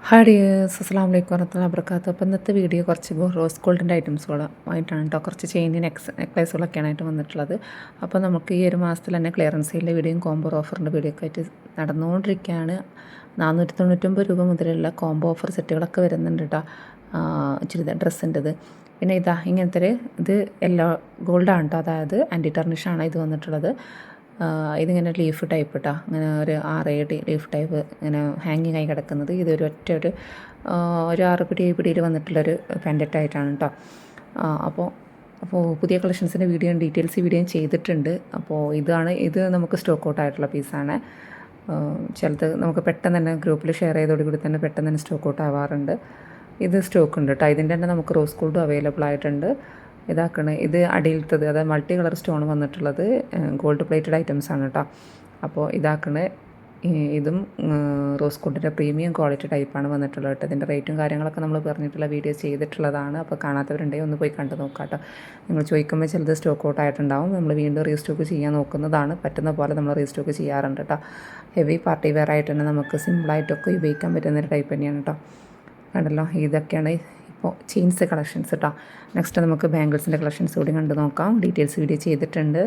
Hi dears, അസ്സലാമു അലൈക്കും വറഹ്മത്തുള്ളാഹി വബറകാതുഹു. അപ്പോൾ ഇന്നത്തെ വീഡിയോ കുറച്ച് റോസ് ഗോൾഡിൻ്റെ ഐറ്റംസുകളായിട്ടാണ് കേട്ടോ. കുറച്ച് ചെയിൻ നെക്ലേസുകളൊക്കെയാണ് ആയിട്ട് വന്നിട്ടുള്ളത്. അപ്പോൾ നമുക്ക് ഈ ഒരു മാസത്തിൽ തന്നെ ക്ലിയറൻസ് സെയിലിൻ്റെ വീഡിയോയും കോംബോ ഓഫറിൻ്റെ വീഡിയോ ഒക്കെ ആയിട്ട് നടന്നുകൊണ്ടിരിക്കുകയാണ്. 499 രൂപ മുതലുള്ള കോംബോ ഓഫർ സെറ്റുകളൊക്കെ വരുന്നുണ്ട് കേട്ടോ. ചുരിദാർ ഡ്രസ്സിൻ്റെത്. പിന്നെ ഇങ്ങനത്തെ ഇത് യെല്ലോ ഗോൾഡാണ് കേട്ടോ, അതായത് ആൻറ്റി ടർണിഷാണ് ഇത് വന്നിട്ടുള്ളത്. ഇതിങ്ങനെ ലീഫ് ടൈപ്പ് കേട്ടോ, ഇങ്ങനെ ഒരു 6-7 ലീഫ് ടൈപ്പ് ഇങ്ങനെ ഹാങ്ങിങ് ആയി കിടക്കുന്നത്. ഇതൊരു ഒരു 6 പിടി 7 പിടിയിൽ വന്നിട്ടുള്ളൊരു പെൻഡറ്റായിട്ടാണ് കേട്ടോ. അപ്പോൾ പുതിയ കളക്ഷൻസിൻ്റെ ഡീറ്റെയിൽസ് വീഡിയോയും ചെയ്തിട്ടുണ്ട്. അപ്പോൾ ഇത് നമുക്ക് സ്റ്റോക്ക് ഔട്ട് ആയിട്ടുള്ള പീസാണ്. ചിലത് നമുക്ക് പെട്ടെന്ന് തന്നെ ഗ്രൂപ്പിൽ ഷെയർ ചെയ്തോടുകൂടി തന്നെ പെട്ടെന്ന് തന്നെ സ്റ്റോക്ക് ഔട്ട് ആവാറുണ്ട്. ഇത് സ്റ്റോക്ക് ഉണ്ട് കേട്ടോ. ഇതിൻ്റെ തന്നെ നമുക്ക് റോസ് ഗോൾഡും അവൈലബിൾ ആയിട്ടുണ്ട്. ഇത് അടിയിലത്തത്, അതായത് മൾട്ടി കളർ സ്റ്റോൺ വന്നിട്ടുള്ളത് ഗോൾഡ് പ്ലേറ്റഡ് ഐറ്റംസ് ആണ് കേട്ടോ. അപ്പോൾ ഇതും റോസ് ഗോൾഡിൻ്റെ പ്രീമിയം ക്വാളിറ്റി ടൈപ്പാണ് വന്നിട്ടുള്ളത് കേട്ടോ. ഇതിൻ്റെ റേറ്റും കാര്യങ്ങളൊക്കെ നമ്മൾ പറഞ്ഞിട്ടുള്ള വീഡിയോ ചെയ്തിട്ടുള്ളതാണ്. അപ്പോൾ കാണാത്തവരുണ്ടെങ്കിൽ ഒന്ന് പോയി കണ്ടു നോക്കാം കേട്ടോ. നിങ്ങൾ ചോദിക്കുമ്പോൾ ചിലത് സ്റ്റോക്ക് ഔട്ട് ആയിട്ടുണ്ടാവും. നമ്മൾ വീണ്ടും റീസ്റ്റോക്ക് ചെയ്യാൻ നോക്കുന്നതാണ്. പറ്റുന്ന പോലെ നമ്മൾ റീസ്റ്റോക്ക് ചെയ്യാറുണ്ട് കേട്ടോ. ഹെവി പാർട്ടി വെയർ ആയിട്ട് തന്നെ നമുക്ക് സിമ്പിളായിട്ടൊക്കെ ഉപയോഗിക്കാൻ പറ്റുന്നൊരു ടൈപ്പ് തന്നെയാണ് കേട്ടോ. കണ്ടല്ലോ, ഇതൊക്കെയാണ് ഇപ്പോൾ ചെയിൻസ് കളക്ഷൻസ് കേട്ടോ. നെക്സ്റ്റ് നമുക്ക് ബാംഗിൾസിൻ്റെ കളക്ഷൻസ് കൂടി കണ്ടു നോക്കാം. ഡീറ്റെയിൽസ് വീഡിയോ ചെയ്തിട്ടുണ്ട്.